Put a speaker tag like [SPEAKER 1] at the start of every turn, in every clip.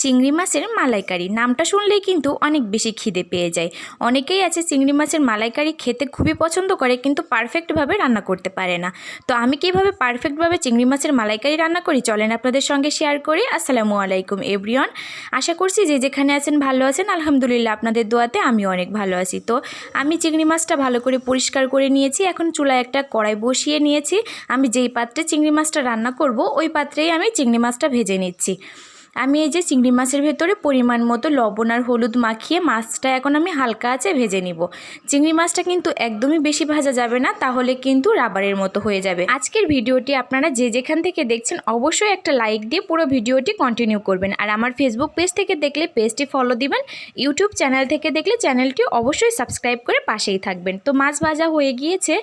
[SPEAKER 1] চিংড়ি মাছের মালাইকারি নামটা শুনলেই কিন্তু অনেক বেশি খিদে পেয়ে যায়। অনেকেই আছে চিংড়ি মাছের মালাইকারি খেতে খুবই পছন্দ করে, কিন্তু পারফেক্টভাবে রান্না করতে পারে না। তো আমি কীভাবে পারফেক্টভাবে চিংড়ি মাছের মালাইকারি রান্না করি চলেন আপনাদের সঙ্গে শেয়ার করি। আসসালামু আলাইকুম এভরিওয়ান, আশা করছি যে যেখানে আছেন ভালো আছেন। আলহামদুলিল্লাহ আপনাদের দোয়াতে আমি অনেক ভালো আছি। তো আমি চিংড়ি মাছটা ভালো করে পরিষ্কার করে নিয়েছি। এখন চুলায় একটা কড়াই বসিয়ে নিয়েছি। আমি যেই পাত্রে চিংড়ি মাছটা রান্না করব ওই পাত্রেই আমি চিংড়ি মাছটা ভেজে নিচ্ছি। আমি এই যে চিংড়ি মাছের ভেতরে পরিমাণ মতো লবণ আর হলুদ মাখিয়ে মাছটা এখন আমি হালকা আঁচে ভেজে নিব। চিংড়ি মাছটা কিন্তু একদমই বেশি ভাজা যাবে না, তাহলে কিন্তু রাবারের মতো হয়ে যাবে। আজকের ভিডিওটি আপনারা যে যেখান থেকে দেখছেন অবশ্যই একটা লাইক দিয়ে পুরো ভিডিওটি কন্টিনিউ করবেন। আর আমার ফেসবুক পেজ থেকে দেখলে পেজটি ফলো দিবেন, ইউটিউব চ্যানেল থেকে দেখলে চ্যানেলটি অবশ্যই সাবস্ক্রাইব করে পাশেই থাকবেন। তো মাছ ভাজা হয়ে গিয়েছে,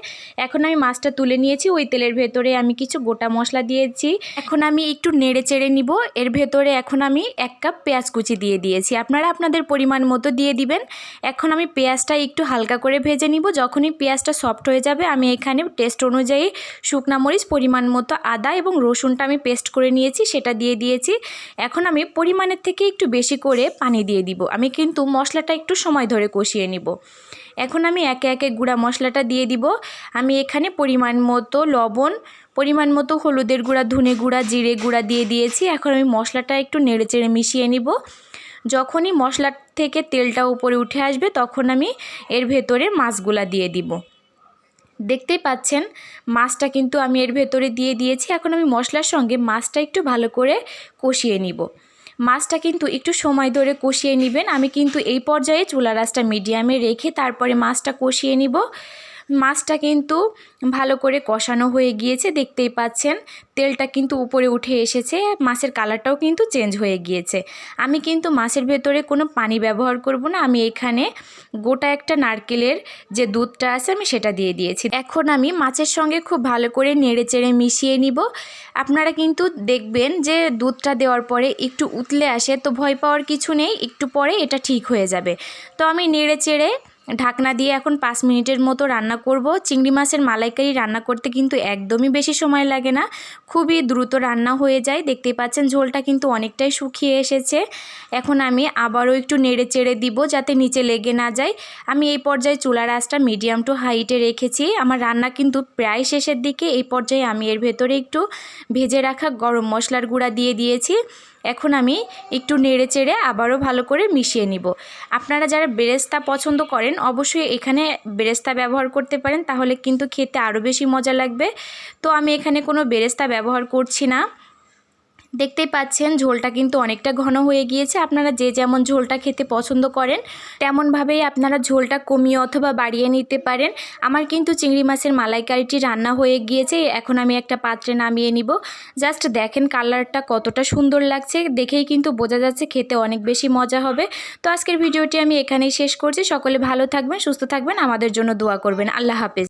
[SPEAKER 1] এখন আমি মাছটা তুলে নিয়েছি। ওই তেলের ভেতরে আমি কিছু গোটা মশলা দিয়েছি। এখন আমি একটু নেড়ে চেড়ে নিব। এর ভেতরে এখন আমি 1 কাপ পেঁয়াজ কুচি দিয়ে দিয়েছি, আপনারা আপনাদের পরিমাণ মতো দিয়ে দিবেন। এখন আমি পেঁয়াজটা একটু হালকা করে ভেজে নিব। যখনই পেঁয়াজটা সফট হয়ে যাবে আমি এখানে টেস্ট অনুযায়ী শুকনা মরিচ, পরিমাণ মতো আদা এবং রসুনটা আমি পেস্ট করে নিয়েছি সেটা দিয়ে দিয়েছি। এখন আমি পরিমাণের থেকে একটু বেশি করে পানি দিয়ে দিব। আমি কিন্তু মশলাটা একটু সময় ধরে কষিয়ে নিব। এখন আমি একে একে গুঁড়া মশলাটা দিয়ে দিব। আমি এখানে পরিমাণ মতো লবণ, পরিমাণ মতো হলুদের গুঁড়া, ধনে গুঁড়া, জিরে গুঁড়া দিয়ে দিয়েছি। এখন আমি মশলাটা একটু নেড়েচেড়ে মিশিয়ে নিব। যখনই মশলা থেকে তেলটা উপরে উঠে আসবে তখন আমি এর ভেতরে মাছগুলা দিয়ে দিব। দেখতেই পাচ্ছেন মাছটা কিন্তু আমি এর ভেতরে দিয়ে দিয়েছি। এখন আমি মশলার সঙ্গে মাছটা একটু ভালো করে কষিয়ে নিব। মাছটা কিন্তু একটু সময় ধরে কষিয়ে নেবেন। আমি কিন্তু এই পর্যায়ে চুলার আঁচটা মিডিয়ামে রেখে তারপরে মাছটা কষিয়ে নিব। মাছটা কিন্তু ভালো করে কষানো হয়ে গিয়েছে, দেখতেই পাচ্ছেন তেলটা কিন্তু উপরে উঠে এসেছে, মাছের কালারটাও কিন্তু চেঞ্জ হয়ে গিয়েছে। আমি কিন্তু মাছের ভেতরে কোনো পানি ব্যবহার করব না। আমি এখানে গোটা একটা নারকেলের যে দুধটা আছে আমি সেটা দিয়ে দিয়েছি। এখন আমি মাছের সঙ্গে খুব ভালো করে নেড়ে চেড়ে মিশিয়ে নিব। আপনারা কিন্তু দেখবেন যে দুধটা দেওয়ার পরে একটু উতলে আসে, তো ভয় পাওয়ার কিছু নেই, একটু পরে এটা ঠিক হয়ে যাবে। তো আমি নেড়ে চেড়ে ঢাকনা দিয়ে এখন 5 মিনিটের মতো রান্না করব। চিংড়ি মাছের মালাইকারি রান্না করতে কিন্তু একদমই বেশি সময় লাগে না, খুবই দ্রুত রান্না হয়ে যায়। দেখতেই পাচ্ছেন ঝোলটা কিন্তু অনেকটাই শুকিয়ে এসেছে। এখন আমি আবারও একটু নেড়ে চেড়ে দিব যাতে নিচে লেগে না যায়। আমি এই পর্যায়ে চুলার আঁচটা মিডিয়াম টু হাইটে রেখেছি। আমার রান্না কিন্তু প্রায় শেষের দিকে। এই পর্যায়ে আমি এর ভেতরে একটু ভেজে রাখা গরম মশলার গুঁড়া দিয়ে দিয়েছি। এখন আমি একটু নেড়ে চেড়ে আবারও ভালো করে মিশিয়ে নিব। আপনারা যারা বেরেস্তা পছন্দ করেন অবশ্যই এখানে বেরেস্তা ব্যবহার করতে পারেন, তাহলে কিন্তু খেতে আরও বেশি মজা লাগবে। তো আমি এখানে কোনো বেরেস্তা ব্যবহার করছি না। দেখতেই পাচ্ছেন ঝোলটা কিন্তু অনেকটা ঘন হয়ে গিয়েছে। আপনারা যে যেমন ঝোলটা খেতে পছন্দ করেন তেমনভাবেই আপনারা ঝোলটা কমিয়ে অথবা বাড়িয়ে নিতে পারেন। আমার কিন্তু চিংড়ি মাছের মালাইকারিটি রান্না হয়ে গিয়েছে। এখন আমি একটা পাত্রে নামিয়ে নিব। জাস্ট দেখেন কালারটা কতটা সুন্দর লাগছে, দেখেই কিন্তু বোঝা যাচ্ছে খেতে অনেক বেশি মজা হবে। তো আজকের ভিডিওটি আমি এখানেই শেষ করছি। সকলে ভালো থাকবেন, সুস্থ থাকবেন, আমাদের জন্য দোয়া করবেন। আল্লাহ হাফেজ।